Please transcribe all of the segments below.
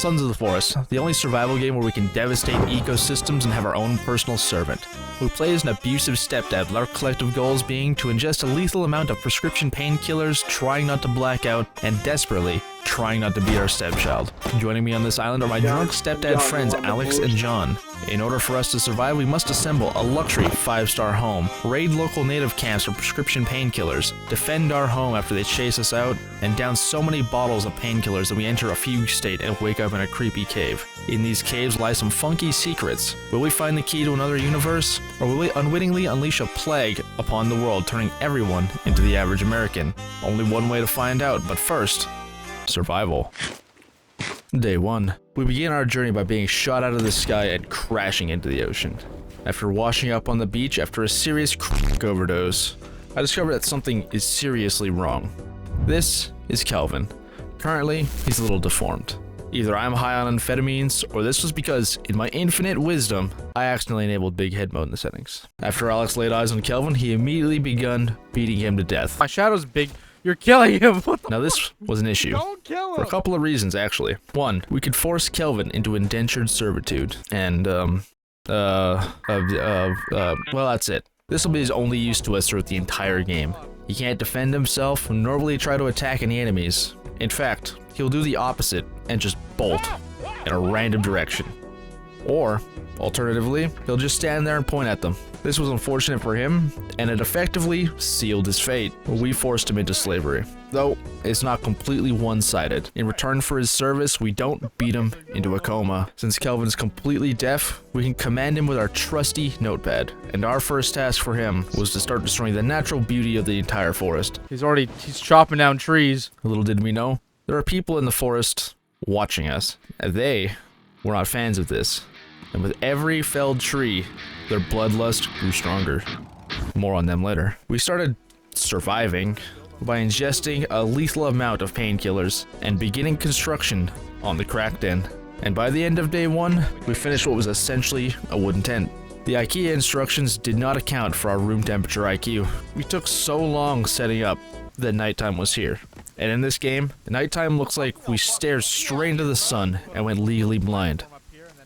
Sons of the Forest, the only survival game where we can devastate ecosystems and have our own personal servant. We play as an abusive stepdad, with our collective goals being to ingest a lethal amount of prescription painkillers, trying not to black out, and desperately trying not to beat our stepchild. Joining me on this island are my drunk stepdad friends Alex and John. In order for us to survive, we must assemble a luxury 5-star home, raid local native camps for prescription painkillers, defend our home after they chase us out, and down so many bottles of painkillers that we enter a fugue state and wake up in a creepy cave. In these caves lie some funky secrets. Will we find the key to another universe? Or will we unwittingly unleash a plague upon the world, turning everyone into the average American? Only one way to find out, but first, survival. Day 1. We begin our journey by being shot out of the sky and crashing into the ocean. After washing up on the beach after a serious crack overdose, I discovered that something is seriously wrong. This is Kelvin. Currently, he's a little deformed. Either I'm high on amphetamines, or this was because, in my infinite wisdom, I accidentally enabled big head mode in the settings. After Alex laid eyes on Kelvin, he immediately begun beating him to death. My shadow's big. You're killing him. What the Now this was an issue. Don't kill him. For a couple of reasons, actually. One, we could force Kelvin into indentured servitude, and, well, that's it. This will be his only use to us throughout the entire game. He can't defend himself, nor will he try to attack any enemies. In fact, he'll do the opposite and just bolt in a random direction. Or, alternatively, he'll just stand there and point at them. This was unfortunate for him, and it effectively sealed his fate. We forced him into slavery. Though, it's not completely one-sided. In return for his service, we don't beat him into a coma. Since Kelvin's completely deaf, we can command him with our trusty notepad. And our first task for him was to start destroying the natural beauty of the entire forest. He's chopping down trees. Little did we know, there are people in the forest watching us. And they were not fans of this. And with every felled tree, their bloodlust grew stronger. More on them later. We started surviving by ingesting a lethal amount of painkillers and beginning construction on the crack den. And by the end of day 1, we finished what was essentially a wooden tent. The IKEA instructions did not account for our room temperature IQ. We took so long setting up that nighttime was here. And in this game, nighttime looks like we stared straight into the sun and went legally blind.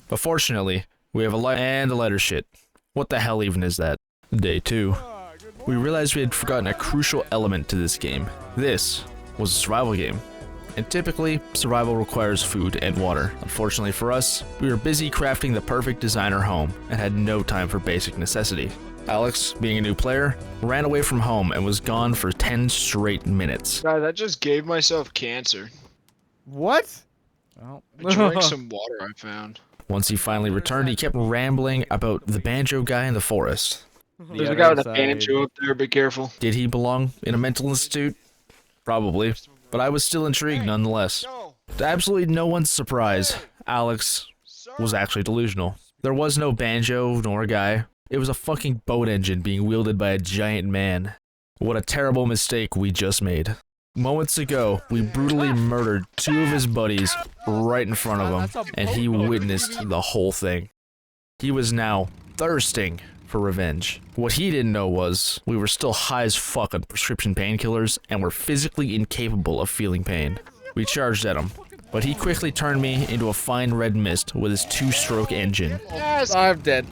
But fortunately, we have a light and a lighter shit. What the hell even is that? Day 2. We realized we had forgotten a crucial element to this game. This was a survival game. And typically, survival requires food and water. Unfortunately for us, we were busy crafting the perfect designer home and had no time for basic necessity. Alex, being a new player, ran away from home and was gone for 10 straight minutes. Guys, I just gave myself cancer. What? Well, I drank some water I found. Once he finally returned, he kept rambling about the banjo guy in the forest. There's a guy with a banjo up there, be careful. Did he belong in a mental institute? Probably, but I was still intrigued nonetheless. To absolutely no one's surprise, Alex was actually delusional. There was no banjo nor a guy. It was a fucking boat engine being wielded by a giant man. What a terrible mistake we just made. Moments ago, we brutally murdered 2 of his buddies right in front of him, and he witnessed the whole thing. He was now thirsting for revenge. What he didn't know was, we were still high as fuck on prescription painkillers, and were physically incapable of feeling pain. We charged at him, but he quickly turned me into a fine red mist with his 2-stroke engine. Yes! I'm dead.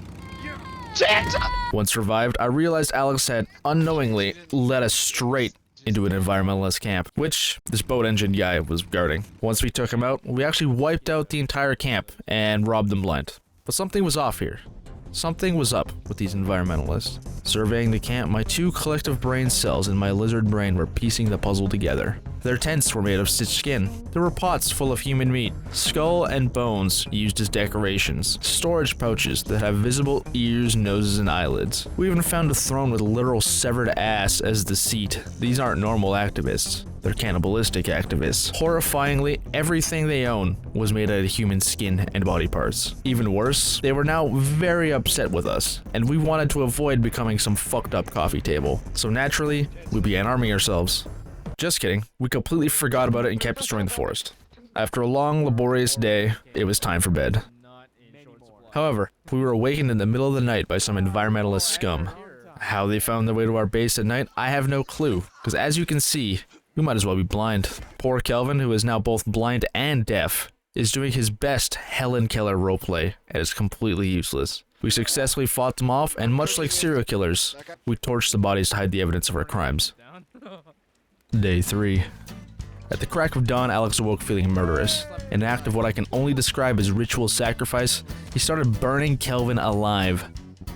Once revived, I realized Alex had unknowingly led us straight into an environmentalist camp, which this boat engine guy was guarding. Once we took him out, we actually wiped out the entire camp and robbed them blind. But something was off here. Something was up with these environmentalists. Surveying the camp, my 2 collective brain cells in my lizard brain were piecing the puzzle together. Their tents were made of stitched skin. There were pots full of human meat, skull and bones used as decorations, storage pouches that have visible ears, noses, and eyelids. We even found a throne with a literal severed ass as the seat. These aren't normal activists. They're cannibalistic activists. Horrifyingly, everything they own was made out of human skin and body parts. Even worse, they were now very upset with us, and we wanted to avoid becoming some fucked up coffee table. So naturally, we began arming ourselves. Just kidding, we completely forgot about it and kept destroying the forest. After a long, laborious day, it was time for bed. However, we were awakened in the middle of the night by some environmentalist scum. How they found their way to our base at night, I have no clue, because as you can see, we might as well be blind. Poor Kelvin, who is now both blind and deaf, is doing his best Helen Keller roleplay and is completely useless. We successfully fought them off, and much like serial killers, we torched the bodies to hide the evidence of our crimes. Day 3. At the crack of dawn, Alex awoke feeling murderous. In an act of what I can only describe as ritual sacrifice, he started burning Kelvin alive.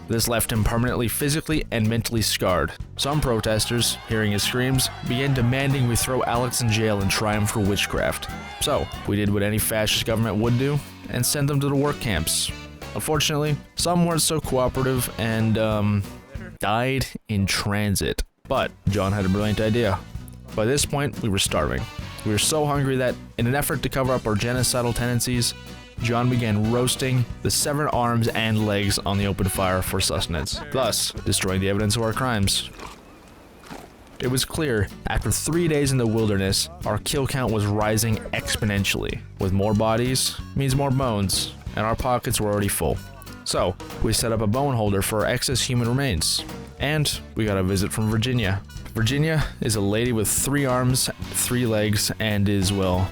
This left him permanently physically and mentally scarred. Some protesters, hearing his screams, began demanding we throw Alex in jail and try him for witchcraft. So, we did what any fascist government would do, and send them to the work camps. Unfortunately, some weren't so cooperative and, died in transit. But John had a brilliant idea. By this point, we were starving. We were so hungry that, in an effort to cover up our genocidal tendencies, John began roasting the severed arms and legs on the open fire for sustenance, thus destroying the evidence of our crimes. It was clear, after 3 days in the wilderness, our kill count was rising exponentially. With more bodies means more bones, and our pockets were already full. So, we set up a bone holder for our excess human remains. And we got a visit from Virginia. Virginia is a lady with 3 arms, 3 legs, and is, well,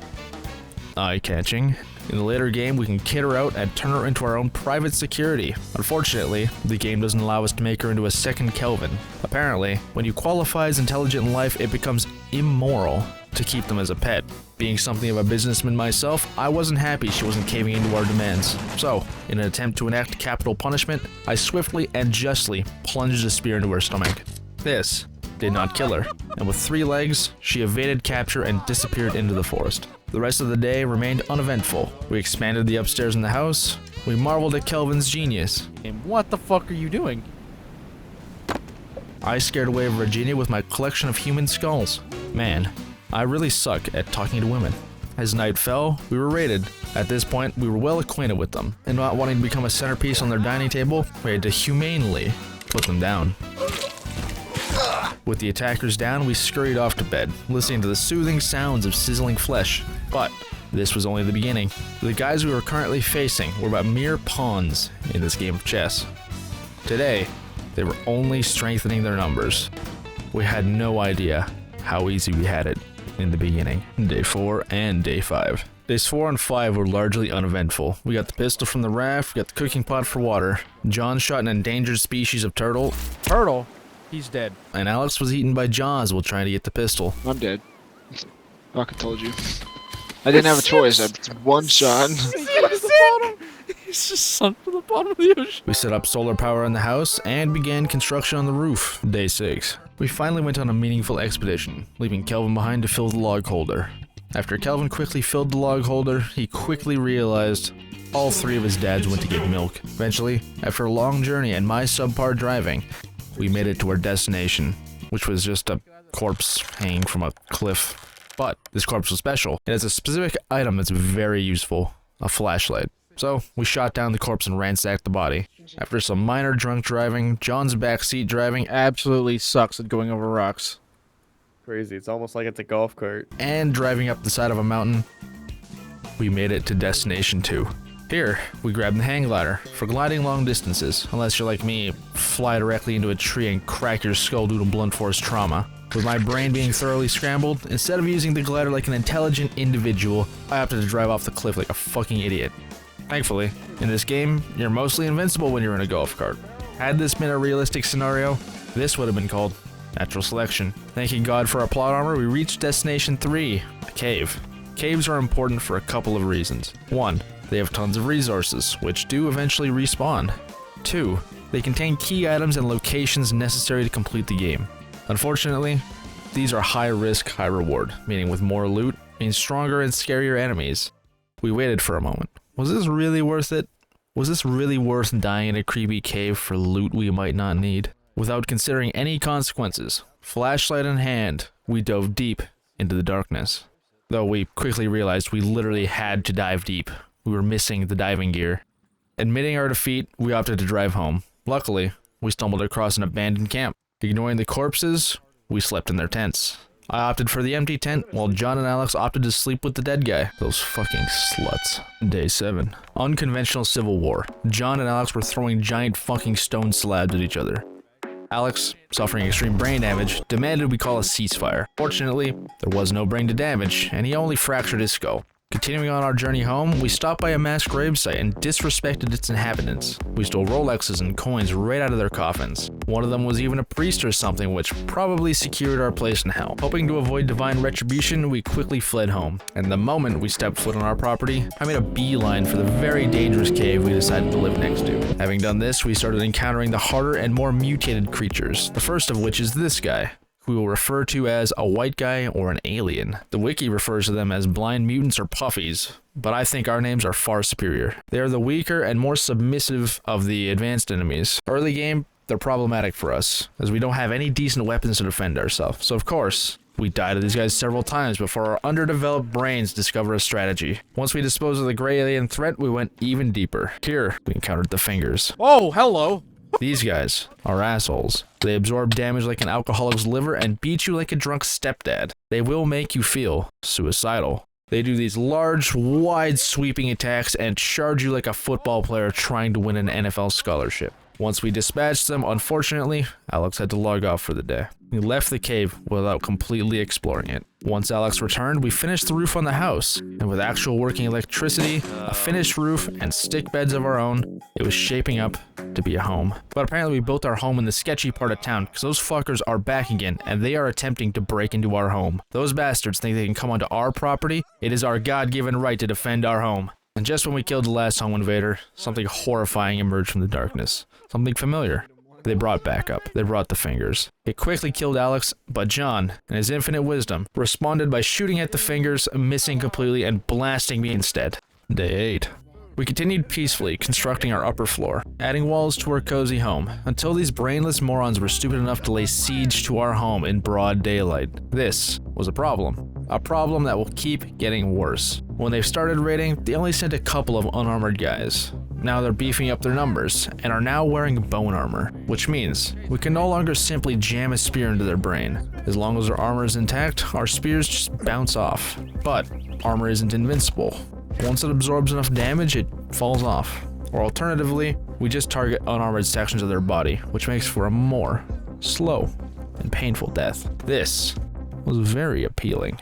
eye-catching. In the later game, we can kit her out and turn her into our own private security. Unfortunately, the game doesn't allow us to make her into a second Kelvin. Apparently, when you qualify as intelligent in life, it becomes immoral to keep them as a pet. Being something of a businessman myself, I wasn't happy she wasn't caving into our demands. So, in an attempt to enact capital punishment, I swiftly and justly plunged a spear into her stomach. This did not kill her, and with 3 legs, she evaded capture and disappeared into the forest. The rest of the day remained uneventful. We expanded the upstairs in the house. We marveled at Kelvin's genius. And what the fuck are you doing? I scared away Virginia with my collection of human skulls. Man, I really suck at talking to women. As night fell, we were raided. At this point, we were well acquainted with them, and not wanting to become a centerpiece on their dining table, we had to humanely put them down. With the attackers down, we scurried off to bed, listening to the soothing sounds of sizzling flesh. But this was only the beginning. The guys we were currently facing were but mere pawns in this game of chess. Today, they were only strengthening their numbers. We had no idea how easy we had it in the beginning. Day 4 and Day 5. Days 4 and 5 were largely uneventful. We got the pistol from the raft, we got the cooking pot for water. John shot an endangered species of turtle. Turtle? He's dead. And Alex was eaten by Jaws while trying to get the pistol. I'm dead. Fucking told you. I didn't have a choice. I one shot. He's just sunk to the bottom of the ocean. We set up solar power in the house and began construction on the roof. Day 6. We finally went on a meaningful expedition, leaving Kelvin behind to fill the log holder. After Kelvin quickly filled the log holder, he quickly realized all 3 of his dads went to get milk. Eventually, after a long journey and my subpar driving, we made it to our destination, which was just a corpse hanging from a cliff. But this corpse was special. It has a specific item that's very useful, a flashlight. So we shot down the corpse and ransacked the body. After some minor drunk driving, John's backseat driving Absolutely sucks at going over rocks. Crazy. It's almost like it's a golf cart. and driving up the side of a mountain, we made it to Destination 2. Here, we grabbed the hang glider for gliding long distances, unless you're like me, fly directly into a tree and crack your skull due to blunt force trauma. With my brain being thoroughly scrambled, instead of using the glider like an intelligent individual, I opted to drive off the cliff like a fucking idiot. Thankfully, in this game, you're mostly invincible when you're in a golf cart. Had this been a realistic scenario, this would have been called natural selection. Thanking God for our plot armor, we reached Destination 3, a cave. Caves are important for a couple of reasons. 1. They have tons of resources, which do eventually respawn. 2. They contain key items and locations necessary to complete the game. Unfortunately, these are high risk, high reward, meaning with more loot means stronger and scarier enemies. We waited for a moment. Was this really worth it? Was this really worth dying in a creepy cave for loot we might not need? Without considering any consequences, flashlight in hand, we dove deep into the darkness. Though we quickly realized we literally had to dive deep. We were missing the diving gear. Admitting our defeat, we opted to drive home. Luckily, we stumbled across an abandoned camp. Ignoring the corpses, we slept in their tents. I opted for the empty tent, while John and Alex opted to sleep with the dead guy. Those fucking sluts. Day 7. Unconventional civil war. John and Alex were throwing giant fucking stone slabs at each other. Alex, suffering extreme brain damage, demanded we call a ceasefire. Fortunately, there was no brain to damage, and he only fractured his skull. Continuing on our journey home, we stopped by a mass grave site and disrespected its inhabitants. We stole Rolexes and coins right out of their coffins. One of them was even a priest or something, which probably secured our place in hell. Hoping to avoid divine retribution, we quickly fled home. And the moment we stepped foot on our property, I made a beeline for the very dangerous cave we decided to live next to. Having done this, we started encountering the harder and more mutated creatures, the first of which is this guy, who we will refer to as a white guy or an alien. The wiki refers to them as blind mutants or puffies, but I think our names are far superior. They are the weaker and more submissive of the advanced enemies. Early game, they're problematic for us, as we don't have any decent weapons to defend ourselves. So of course, we died to these guys several times before our underdeveloped brains discover a strategy. Once we disposed of the gray alien threat, we went even deeper. Here, we encountered the Fingers. Oh, hello. These guys are assholes. They absorb damage like an alcoholic's liver and beat you like a drunk stepdad. They will make you feel suicidal. They do these large, wide sweeping attacks and charge you like a football player trying to win an NFL scholarship. Once we dispatched them, unfortunately, Alex had to log off for the day. We left the cave without completely exploring it. Once Alex returned, we finished the roof on the house, and with actual working electricity, a finished roof, and stick beds of our own, it was shaping up to be a home. But apparently we built our home in the sketchy part of town, because those fuckers are back again, and they are attempting to break into our home. Those bastards think they can come onto our property. It is our God-given right to defend our home. And just when we killed the last home invader, something horrifying emerged from the darkness. Something familiar. They brought backup. They brought the Fingers. It quickly killed Alex, but John, in his infinite wisdom, responded by shooting at the Fingers, missing completely, and blasting me instead. Day 8. We continued peacefully, constructing our upper floor, adding walls to our cozy home, until these brainless morons were stupid enough to lay siege to our home in broad daylight. This was a problem that will keep getting worse. When they started raiding, they only sent a couple of unarmored guys. Now they're beefing up their numbers, and are now wearing bone armor, which means we can no longer simply jam a spear into their brain. As long as their armor is intact, our spears just bounce off. But armor isn't invincible. Once it absorbs enough damage, it falls off. Or alternatively, we just target unarmored sections of their body, which makes for a more slow and painful death. This was very appealing,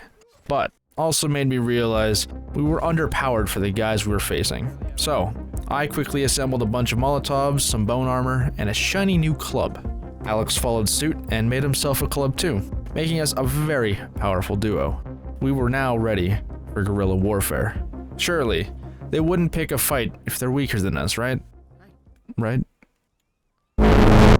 but also made me realize we were underpowered for the guys we were facing. So, I quickly assembled a bunch of Molotovs, some bone armor, and a shiny new club. Alex followed suit and made himself a club too, making us a very powerful duo. We were now ready for guerrilla warfare. Surely, they wouldn't pick a fight if they're weaker than us, right? Right?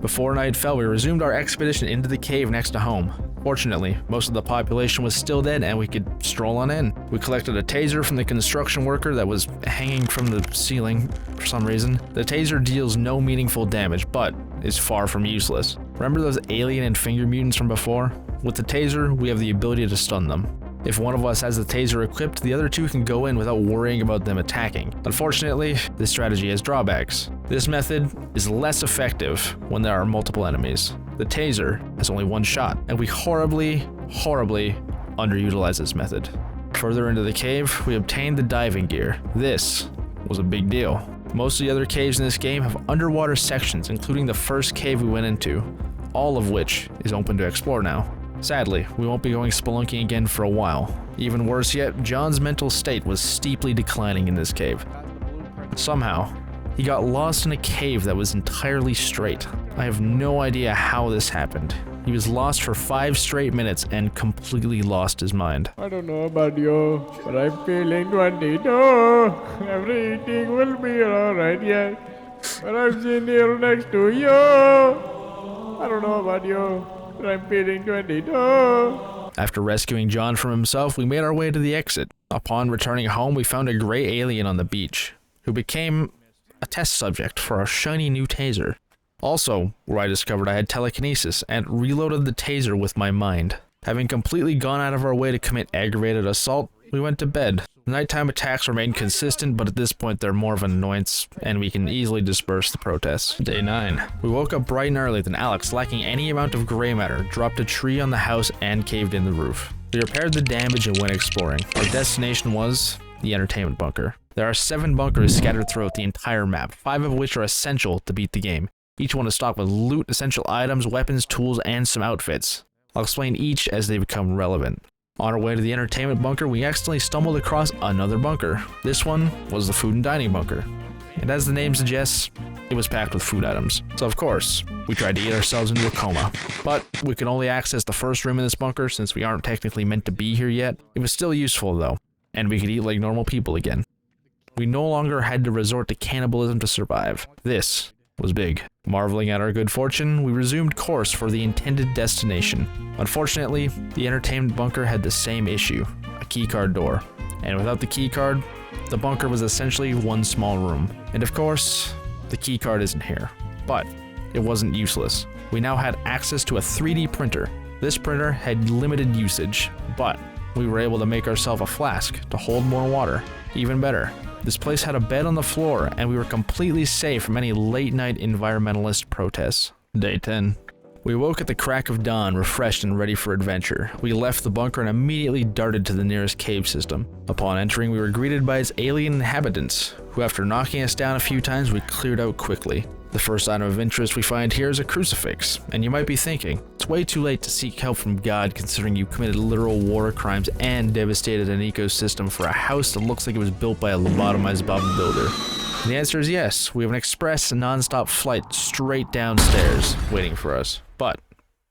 Before night fell, we resumed our expedition into the cave next to home. Fortunately, most of the population was still dead and we could stroll on in. We collected a taser from the construction worker that was hanging from the ceiling for some reason. The taser deals no meaningful damage, but is far from useless. Remember those alien and finger mutants from before? With the taser, we have the ability to stun them. If one of us has the taser equipped, the other two can go in without worrying about them attacking. Unfortunately, this strategy has drawbacks. This method is less effective when there are multiple enemies. The taser has only one shot, and we horribly underutilize this method. Further into the cave, we obtained the diving gear. This was a big deal. Most of the other caves in this game have underwater sections, including the first cave we went into, all of which is open to explore now. Sadly, we won't be going spelunking again for a while. Even worse yet, John's mental state was steeply declining in this cave. Somehow, he got lost in a cave that was entirely straight. I have no idea how this happened. He was lost for 5 straight minutes and completely lost his mind. I don't know about you, but I'm feeling 22. Everything will be alright, yeah. But I'm sitting here next to you. I don't know about you, but I'm feeling 22. After rescuing John from himself, we made our way to the exit. Upon returning home, we found a gray alien on the beach, who became a test subject for our shiny new taser. Also, where I discovered I had telekinesis and reloaded the taser with my mind. Having completely gone out of our way to commit aggravated assault, we went to bed. The nighttime attacks remain consistent, but at this point they're more of an annoyance, and we can easily disperse the protests. Day 9. We woke up bright and early, then Alex, lacking any amount of gray matter, dropped a tree on the house and caved in the roof. We repaired the damage and went exploring. Our destination was the entertainment bunker. There are 7 bunkers scattered throughout the entire map, 5 of which are essential to beat the game. Each one is stocked with loot, essential items, weapons, tools, and some outfits. I'll explain each as they become relevant. On our way to the entertainment bunker, we accidentally stumbled across another bunker. This one was the food and dining bunker. And as the name suggests, it was packed with food items. So of course, we tried to eat ourselves into a coma. But we could only access the first room in this bunker since we aren't technically meant to be here yet. It was still useful though, and we could eat like normal people again. We no longer had to resort to cannibalism to survive. This was big. Marveling at our good fortune, we resumed course for the intended destination. Unfortunately, the entertainment bunker had the same issue, a keycard door. And without the keycard, the bunker was essentially one small room. And of course, the keycard isn't here. But it wasn't useless. We now had access to a 3D printer. This printer had limited usage, but we were able to make ourselves a flask to hold more water. Even better, this place had a bed on the floor, and we were completely safe from any late-night environmentalist protests. Day 10. We woke at the crack of dawn, refreshed and ready for adventure. We left the bunker and immediately darted to the nearest cave system. Upon entering, we were greeted by its alien inhabitants, who after knocking us down a few times, we cleared out quickly. The first item of interest we find here is a crucifix, and you might be thinking, it's way too late to seek help from God considering you committed literal war crimes and devastated an ecosystem for a house that looks like it was built by a lobotomized Bob the Builder. And the answer is yes, we have an express non-stop flight straight downstairs waiting for us. But,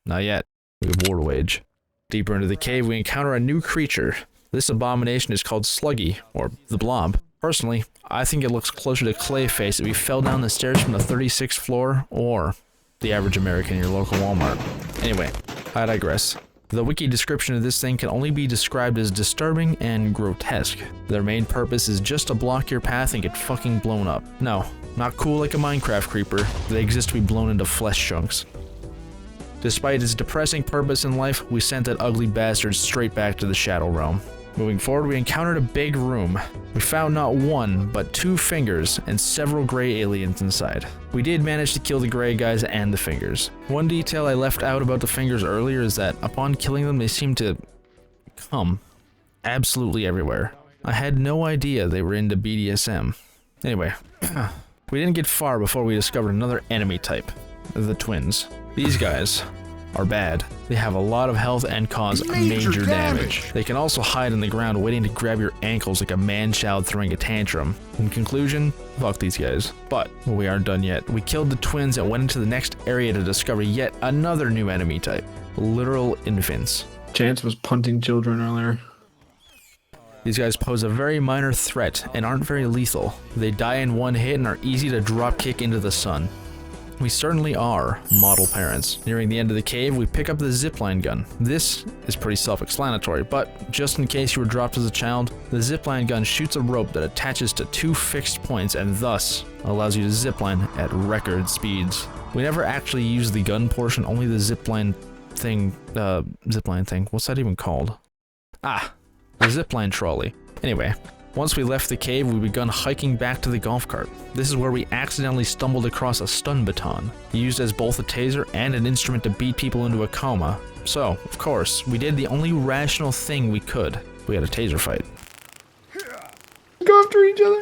not yet, we have war to wage. Deeper into the cave we encounter a new creature. This abomination is called Sluggy, or the Blob. Personally, I think it looks closer to Clayface if we fell down the stairs from the 36th floor, or the average American in your local Walmart. Anyway, I digress. The wiki description of this thing can only be described as disturbing and grotesque. Their main purpose is just to block your path and get fucking blown up. No, not cool like a Minecraft creeper. They exist to be blown into flesh chunks. Despite its depressing purpose in life, we sent that ugly bastard straight back to the Shadow Realm. Moving forward, we encountered a big room. We found not one, but 2 fingers and several gray aliens inside. We did manage to kill the gray guys and the fingers. One detail I left out about the fingers earlier is that upon killing them, they seemed to come absolutely everywhere. I had no idea they were into BDSM. Anyway, we didn't get far before we discovered another enemy type, the twins. These guys are bad. They have a lot of health and cause major damage. They can also hide in the ground waiting to grab your ankles like a man-child throwing a tantrum. In conclusion, fuck these guys. But we aren't done yet. We killed the twins and went into the next area to discover yet another new enemy type. Literal infants. Chance was punting children earlier. These guys pose a very minor threat and aren't very lethal. They die in one hit and are easy to drop kick into the sun. We certainly are model parents. Nearing the end of the cave, we pick up the zipline gun. This is pretty self-explanatory, but just in case you were dropped as a child, the zipline gun shoots a rope that attaches to 2 fixed points and thus allows you to zipline at record speeds. We never actually use the gun portion, only the zipline thing, what's that even called? Ah, the zipline trolley. Anyway, once we left the cave, we begun hiking back to the golf cart. This is where we accidentally stumbled across a stun baton, used as both a taser and an instrument to beat people into a coma. So, of course, we did the only rational thing we could. We had a taser fight. Go after each other.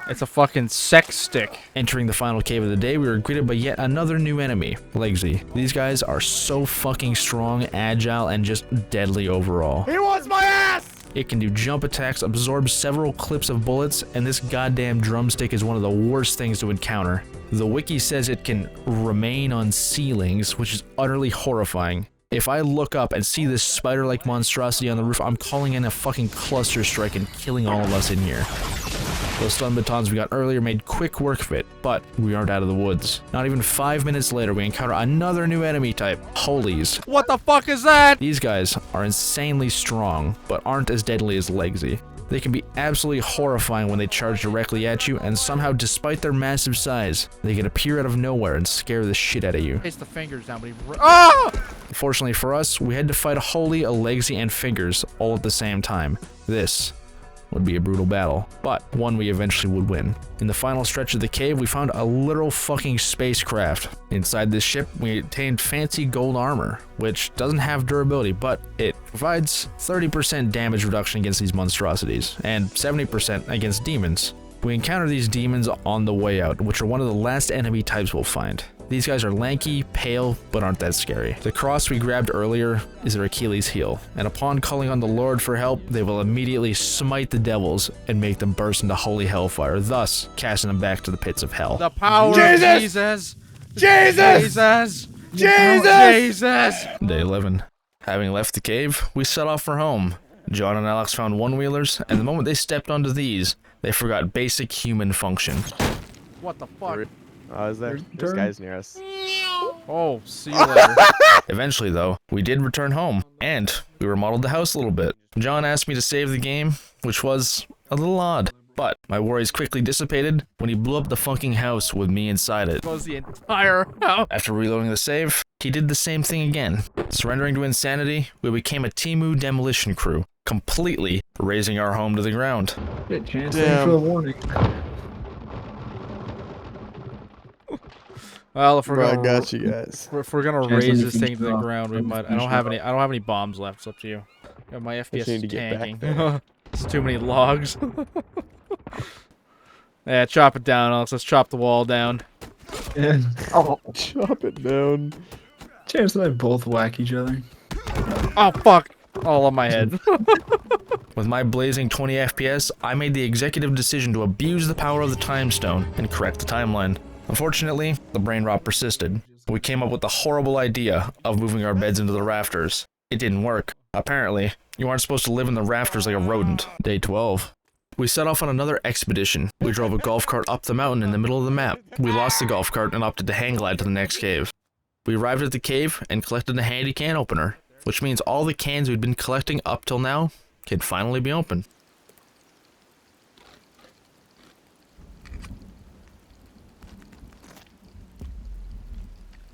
It's a fucking sex stick. Entering the final cave of the day, we were greeted by yet another new enemy, Legsy. These guys are so fucking strong, agile, and just deadly overall. He wants my ass! It can do jump attacks, absorb several clips of bullets, and this goddamn drumstick is one of the worst things to encounter. The wiki says it can remain on ceilings, which is utterly horrifying. If I look up and see this spider-like monstrosity on the roof, I'm calling in a fucking cluster strike and killing all of us in here. Those stun batons we got earlier made quick work of it, but we aren't out of the woods. Not even 5 minutes later, we encounter another new enemy type, Holies. What the fuck is that? These guys are insanely strong, but aren't as deadly as Legsy. They can be absolutely horrifying when they charge directly at you, and somehow, despite their massive size, they can appear out of nowhere and scare the shit out of you. Takes the fingers down, but he... Ah! Fortunately for us, we had to fight a Holy, a Legsy, and Fingers all at the same time. This would be a brutal battle, but one we eventually would win. In the final stretch of the cave, we found a literal fucking spacecraft. Inside this ship, we obtained fancy gold armor, which doesn't have durability, but it provides 30% damage reduction against these monstrosities, and 70% against demons. We encounter these demons on the way out, which are one of the last enemy types we'll find. These guys are lanky, pale, but aren't that scary. The cross we grabbed earlier is their Achilles heel, and upon calling on the Lord for help, they will immediately smite the devils and make them burst into holy hellfire, thus casting them back to the pits of hell. The power of Jesus! Jesus! Day 11. Having left the cave, we set off for home. John and Alex found one-wheelers, and the moment they stepped onto these, they forgot basic human function. What the fuck? Oh, is there? There's guys near us. Oh, see you later. Eventually, though, we did return home, and we remodeled the house a little bit. John asked me to save the game, which was a little odd, but my worries quickly dissipated when he blew up the fucking house with me inside it. Was the entire house. After reloading the save, he did the same thing again. Surrendering to insanity, we became a Temu demolition crew, completely razing our home to the ground. Shit, Chance, thanks for the warning. Well, if we're Bro, I gonna got you guys. if we're gonna Chance, raise let me this thing finish to the it off. ground, we Let me might. I finish don't it have off. any. I don't have any bombs left. It's up to you. Yeah, my FPS need is to get back tanking. there. It's too many logs. Yeah, chop it down, Alex. Let's chop the wall down. Yeah. Oh, chop it down. Chance and I both whack each other. Oh fuck! All on my head. With my blazing 20 FPS, I made the executive decision to abuse the power of the time stone and correct the timeline. Unfortunately, the brain rot persisted. We came up with the horrible idea of moving our beds into the rafters. It didn't work. Apparently, you aren't supposed to live in the rafters like a rodent. Day 12. We set off on another expedition. We drove a golf cart up the mountain in the middle of the map. We lost the golf cart and opted to hang glide to the next cave. We arrived at the cave and collected a handy can opener, which means all the cans we'd been collecting up till now can finally be opened.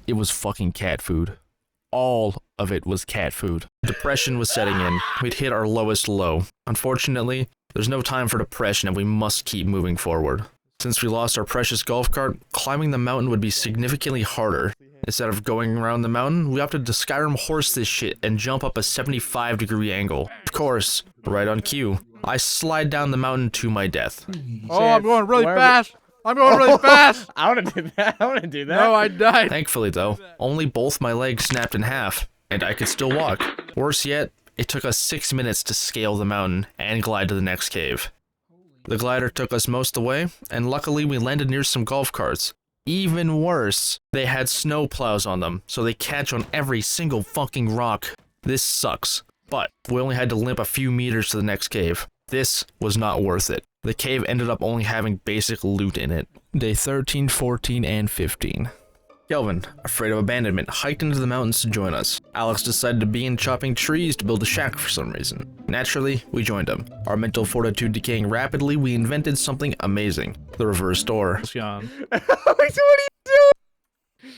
It was fucking cat food. All of it was cat food. Depression was setting in. We'd hit our lowest low. Unfortunately, there's no time for depression and we must keep moving forward. Since we lost our precious golf cart, climbing the mountain would be significantly harder. Instead of going around the mountain, we opted to Skyrim horse this shit and jump up a 75-degree angle. Of course, right on cue, I slide down the mountain to my death. Oh, I'm going really where are we- fast. I'm going really fast. I want to do that. I want to do that. No, I died. Thankfully though, only both my legs snapped in half, and I could still walk. Worse yet, it took us 6 minutes to scale the mountain and glide to the next cave. The glider took us most of the way, and luckily we landed near some golf carts. Even worse, they had snow plows on them, so they catch on every single fucking rock. This sucks, but we only had to limp a few meters to the next cave. This was not worth it. The cave ended up only having basic loot in it. Day 13, 14, and 15. Kelvin, afraid of abandonment, hiked into the mountains to join us. Alex decided to begin chopping trees to build a shack for some reason. Naturally, we joined him. Our mental fortitude decaying rapidly, we invented something amazing. The reverse door. It's gone. What are you doing?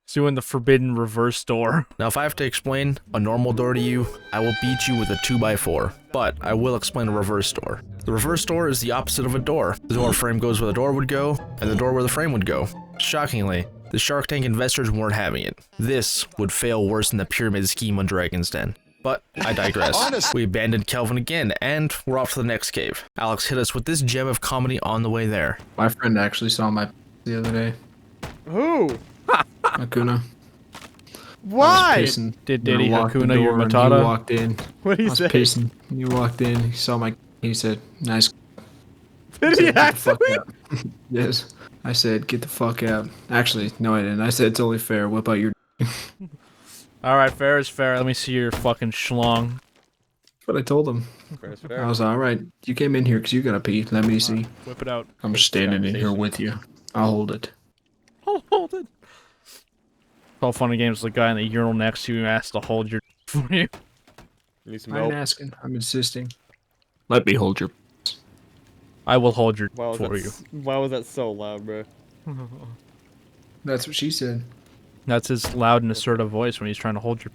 It's doing the forbidden reverse door. Now if I have to explain a normal door to you, I will beat you with a 2x4, but I will explain a reverse door. The reverse door is the opposite of a door. The door frame goes where the door would go, and the door where the frame would go. Shockingly, the Shark Tank investors weren't having it. This would fail worse than the pyramid scheme on Dragon's Den. But I digress. We abandoned Kelvin again, and we're off to the next cave. Alex hit us with this gem of comedy on the way there. My friend actually saw my the other day. Who? Hakuna. Why? Did I he walked the Hakuna your door and Matata? He walked in. What did I he was say? pacing. He walked in. He saw my. He said, "Nice." Did I he said, "Get the fuck actually? out." Yes. I said, "Get the fuck out." Actually, no, I didn't. I said, "It's only fair. Whip out your." All right, fair is fair. Let me see your fucking schlong. But I told him. Fair is I fair. was all right. You came in here because you gotta pee. Let me see. Whip it out. I'm standing in here with you. I'll hold it. I'll hold it. All funny games. The guy in the urinal next to you asked to hold your for you. Need some I'm help. asking. I'm insisting. Let me hold your. I will hold your Why was, for that, you. why was that so loud, bro? That's what she said. That's his loud and assertive voice when he's trying to hold your.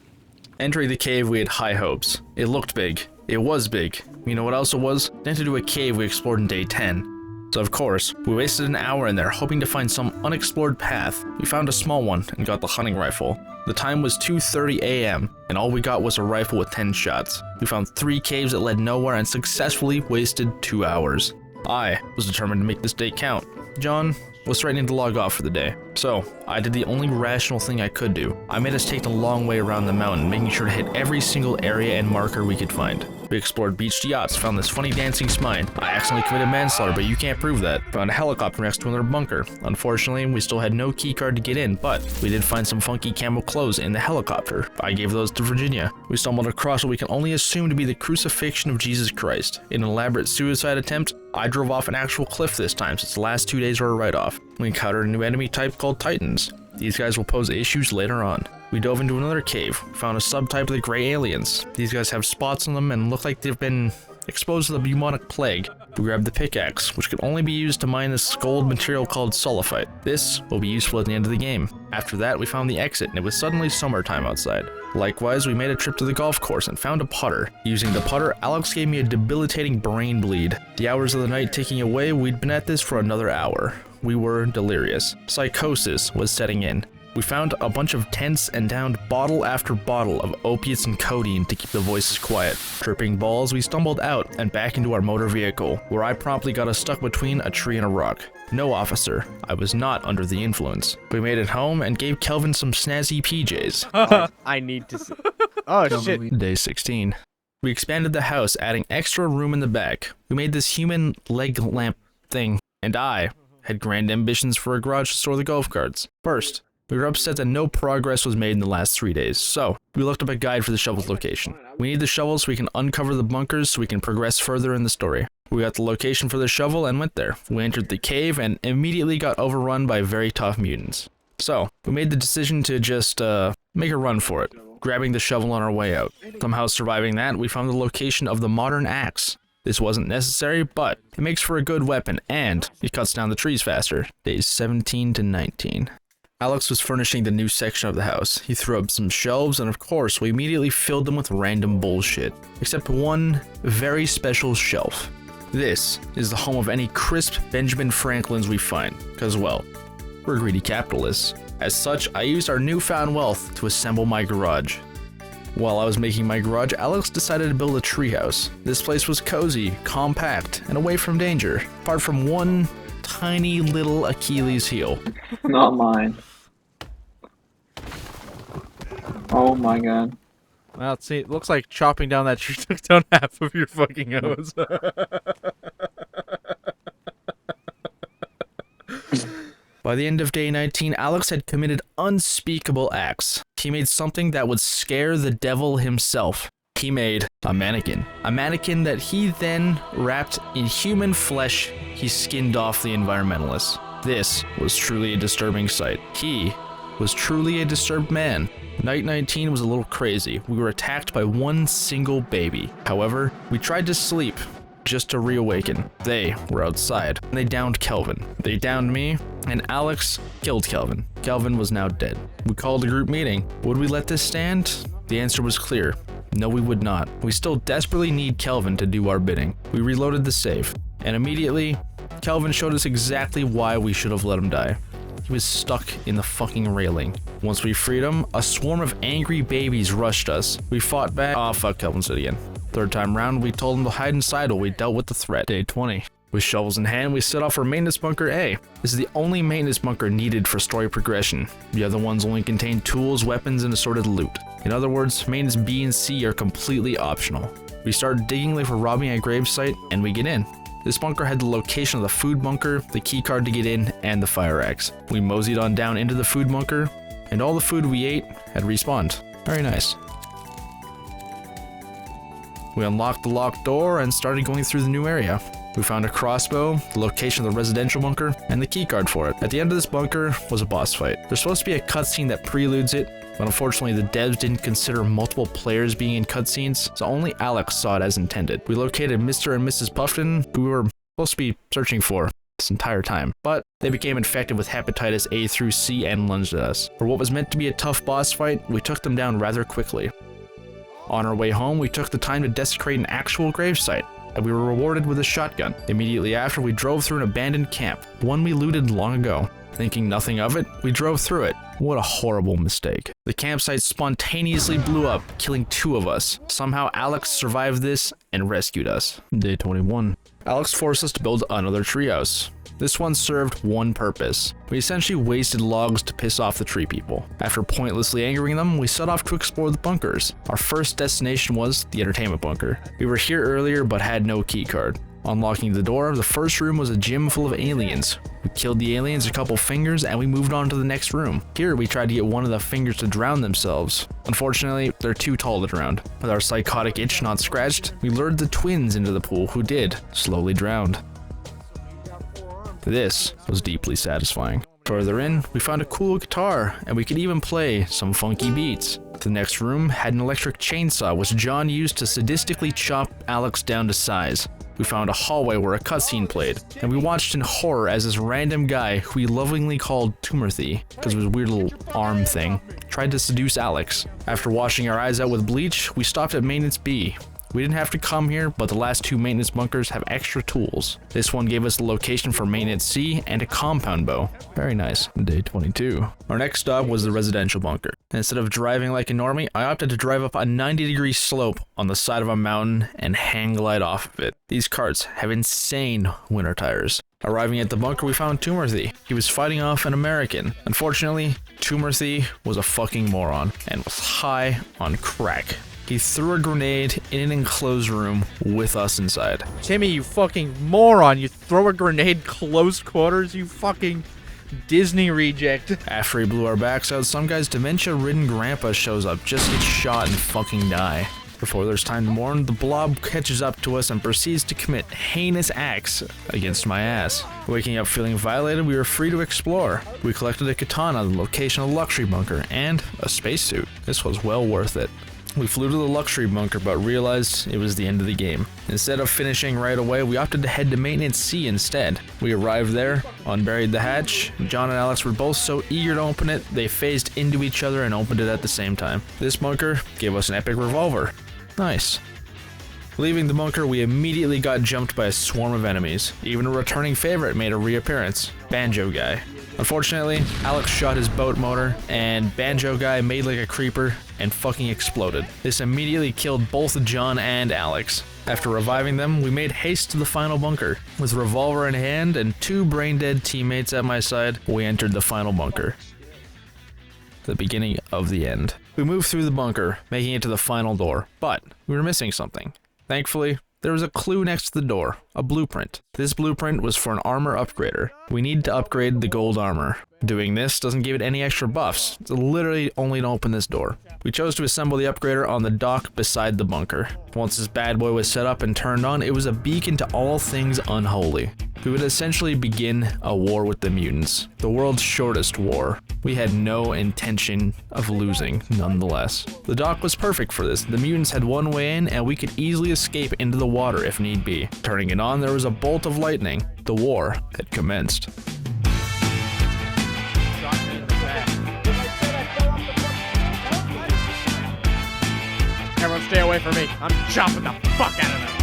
Entering the cave, we had high hopes. It looked big. It was big. You know what else it was? Into to a cave we explored in day 10. So of course, we wasted an hour in there hoping to find some unexplored path. We found a small one and got the hunting rifle. The time was 2:30 a.m. and all we got was a rifle with 10 shots. We found 3 caves that led nowhere and successfully wasted 2 hours. I was determined to make this day count. John was threatening to log off for the day. So, I did the only rational thing I could do. I made us take the long way around the mountain, making sure to hit every single area and marker we could find. We explored beached yachts, found this funny dancing spine. I accidentally committed manslaughter, but you can't prove that. Found a helicopter next to another bunker. Unfortunately, we still had no keycard to get in, but we did find some funky camo clothes in the helicopter. I gave those to Virginia. We stumbled across what we can only assume to be the crucifixion of Jesus Christ. In an elaborate suicide attempt, I drove off an actual cliff this time, since the last 2 days were a write-off. We encountered a new enemy type called Titans. These guys will pose issues later on. We dove into another cave, found a subtype of the Grey Aliens. These guys have spots on them and look like they've been exposed to the bubonic plague. We grabbed the pickaxe, which could only be used to mine this gold material called sulfite. This will be useful at the end of the game. After that, we found the exit, and it was suddenly summertime outside. Likewise, we made a trip to the golf course and found a putter. Using the putter, Alex gave me a debilitating brain bleed. The hours of the night ticking away, we'd been at this for another hour. We were delirious. Psychosis was setting in. We found a bunch of tents and downed bottle after bottle of opiates and codeine to keep the voices quiet. Tripping balls, we stumbled out and back into our motor vehicle, where I promptly got us stuck between a tree and a rock. No, officer, I was not under the influence. We made it home and gave Kelvin some snazzy PJs. I need to see. Oh shit. Day 16. We expanded the house, adding extra room in the back. We made this human leg lamp thing, and I had grand ambitions for a garage to store the golf carts. First, we were upset that no progress was made in the last 3 days, so we looked up a guide for the shovel's location. We need the shovel so we can uncover the bunkers so we can progress further in the story. We got the location for the shovel and went there. We entered the cave and immediately got overrun by very tough mutants. So, we made the decision to just, make a run for it, grabbing the shovel on our way out. Somehow surviving that, we found the location of the modern axe. This wasn't necessary, but it makes for a good weapon, and it cuts down the trees faster. Days 17 to 19. Alex was furnishing the new section of the house. He threw up some shelves, and of course, we immediately filled them with random bullshit. Except one very special shelf. This is the home of any crisp Benjamin Franklins we find, because, well, we're greedy capitalists. As such, I used our newfound wealth to assemble my garage. While I was making my garage, Alex decided to build a treehouse. This place was cozy, compact, and away from danger, apart from one tiny little Achilles heel. Not mine. Oh my god. Well, see, it looks like chopping down that tree took down half of your fucking hose. By the end of day 19, Alex had committed unspeakable acts. He made something that would scare the devil himself. He made a mannequin. A mannequin that he then wrapped in human flesh he skinned off the environmentalists. This was truly a disturbing sight. He was truly a disturbed man. Night 19 was a little crazy. We were attacked by one single baby. However, we tried to sleep just to reawaken. They were outside, and they downed Kelvin. They downed me, and Alex killed Kelvin. Kelvin was now dead. We called a group meeting. Would we let this stand? The answer was clear. No, we would not. We still desperately need Kelvin to do our bidding. We reloaded the safe, and immediately, Kelvin showed us exactly why we should have let him die. He was stuck in the fucking railing. Once we freed him, a swarm of angry babies rushed us. We fought back. Oh, fuck, Kelvin said again. Third time round, we told him to hide inside while we dealt with the threat. Day 20. With shovels in hand, we set off for maintenance bunker A. This is the only maintenance bunker needed for story progression. The other ones only contain tools, weapons, and assorted loot. In other words, maintenance B and C are completely optional. We start digging like we're robbing a gravesite, and we get in. This bunker had the location of the food bunker, the keycard to get in, and the fire axe. We moseyed on down into the food bunker, and all the food we ate had respawned. Very nice. We unlocked the locked door and started going through the new area. We found a crossbow, the location of the residential bunker, and the keycard for it. At the end of this bunker was a boss fight. There's supposed to be a cutscene that preludes it, but unfortunately the devs didn't consider multiple players being in cutscenes, so only Alex saw it as intended. We located Mr. and Mrs. Puffton, who we were supposed to be searching for this entire time, but they became infected with hepatitis A through C and lunged at us. For what was meant to be a tough boss fight, we took them down rather quickly. On our way home, we took the time to desecrate an actual gravesite, and we were rewarded with a shotgun. Immediately after, we drove through an abandoned camp, one we looted long ago. Thinking nothing of it, we drove through it. What a horrible mistake. The campsite spontaneously blew up, killing 2 of us. Somehow Alex survived this and rescued us. Day 21. Alex forced us to build another treehouse. This one served one purpose. We essentially wasted logs to piss off the tree people. After pointlessly angering them, we set off to explore the bunkers. Our first destination was the entertainment bunker. We were here earlier but had no key card. Unlocking the door, the first room was a gym full of aliens. We killed the aliens a couple fingers and we moved on to the next room. Here we tried to get one of the fingers to drown themselves. Unfortunately, they're too tall to drown. With our psychotic itch not scratched, we lured the twins into the pool who did, slowly drowned. This was deeply satisfying. Further in, we found a cool guitar and we could even play some funky beats. The next room had an electric chainsaw which John used to sadistically chop Alex down to size. We found a hallway where a cutscene played, and we watched in horror as this random guy, who we lovingly called Tumorthy, because of his weird little arm thing, tried to seduce Alex. After washing our eyes out with bleach, we stopped at Maintenance B. We didn't have to come here, but the last two maintenance bunkers have extra tools. This one gave us the location for Maintenance C and a compound bow. Very nice. Day 22. Our next stop was the residential bunker. Instead of driving like a normie, I opted to drive up a 90-degree slope on the side of a mountain and hang glide off of it. These carts have insane winter tires. Arriving at the bunker, we found Tumorthy. He was fighting off an American. Unfortunately, Tumorthy was a fucking moron and was high on crack. He threw a grenade in an enclosed room with us inside. Timmy, you fucking moron. You throw a grenade close quarters, you fucking Disney reject. After he blew our backs out, some guy's dementia-ridden grandpa shows up, just gets shot and fucking die. Before there's time to mourn, the blob catches up to us and proceeds to commit heinous acts against my ass. Waking up feeling violated, we were free to explore. We collected a katana, the location of the luxury bunker, and a spacesuit. This was well worth it. We flew to the luxury bunker but realized it was the end of the game. Instead of finishing right away, we opted to head to Maintenance C instead. We arrived there, unburied the hatch. John and Alex were both so eager to open it, they phased into each other and opened it at the same time. This bunker gave us an epic revolver. Nice. Leaving the bunker, we immediately got jumped by a swarm of enemies. Even a returning favorite made a reappearance, Banjo Guy. Unfortunately, Alex shot his boat motor, and Banjo Guy made like a creeper and fucking exploded. This immediately killed both John and Alex. After reviving them, we made haste to the final bunker. With a revolver in hand and two brain-dead teammates at my side, we entered the final bunker. The beginning of the end. We moved through the bunker, making it to the final door, but we were missing something. Thankfully, there was a clue next to the door, a blueprint. This blueprint was for an armor upgrader. We need to upgrade the gold armor. Doing this doesn't give it any extra buffs. It's literally only to open this door. We chose to assemble the upgrader on the dock beside the bunker. Once this bad boy was set up and turned on, it was a beacon to all things unholy. We would essentially begin a war with the mutants, the world's shortest war. We had no intention of losing, nonetheless. The dock was perfect for this. The mutants had one way in, and we could easily escape into the water if need be. Turning it on, there was a bolt of lightning. The war had commenced. Everyone stay away from me. I'm chopping the fuck out of them.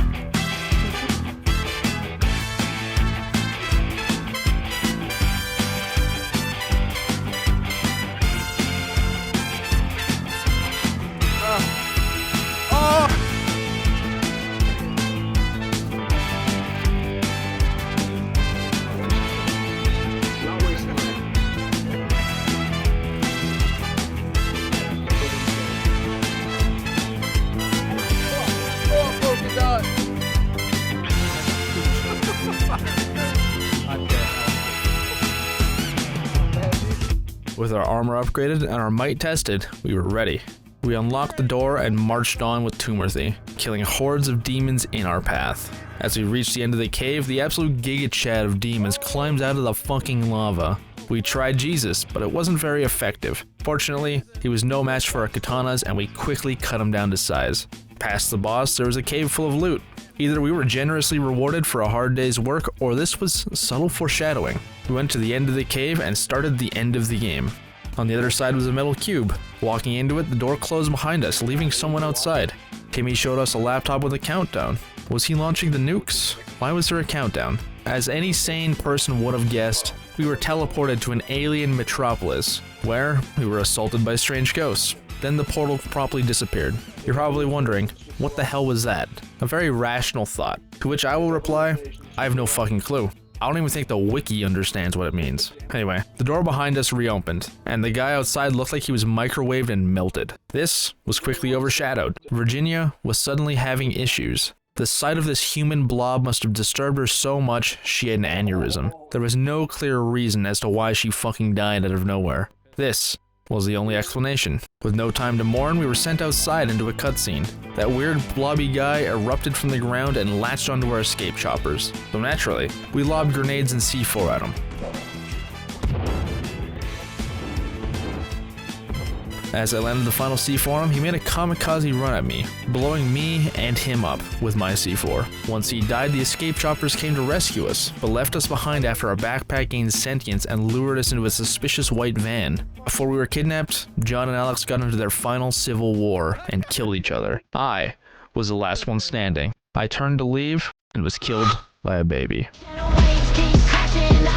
With our armor upgraded and our might tested, we were ready. We unlocked the door and marched on with Tumorthy, killing hordes of demons in our path. As we reached the end of the cave, the absolute giga chad of demons climbs out of the fucking lava. We tried Jesus, but it wasn't very effective. Fortunately, he was no match for our katanas and we quickly cut him down to size. Past the boss, there was a cave full of loot. Either we were generously rewarded for a hard day's work, or this was subtle foreshadowing. We went to the end of the cave and started the end of the game. On the other side was a metal cube. Walking into it, the door closed behind us, leaving someone outside. Timmy showed us a laptop with a countdown. Was he launching the nukes? Why was there a countdown? As any sane person would have guessed, we were teleported to an alien metropolis, where we were assaulted by strange ghosts. Then the portal promptly disappeared. You're probably wondering, what the hell was that? A very rational thought, to which I will reply, I have no fucking clue. I don't even think the wiki understands what it means. Anyway, the door behind us reopened, and the guy outside looked like he was microwaved and melted. This was quickly overshadowed. Virginia was suddenly having issues. The sight of this human blob must have disturbed her so much she had an aneurysm. There was no clear reason as to why she fucking died out of nowhere. This was the only explanation. With no time to mourn, we were sent outside into a cutscene. That weird blobby guy erupted from the ground and latched onto our escape choppers. So naturally, we lobbed grenades and C4 at him. As I landed the final C4 on him, he made a kamikaze run at me, blowing me and him up with my C4. Once he died, the escape choppers came to rescue us, but left us behind after our backpack gained sentience and lured us into a suspicious white van. Before we were kidnapped, John and Alex got into their final civil war and killed each other. I was the last one standing. I turned to leave and was killed by a baby. Waves keep crashing.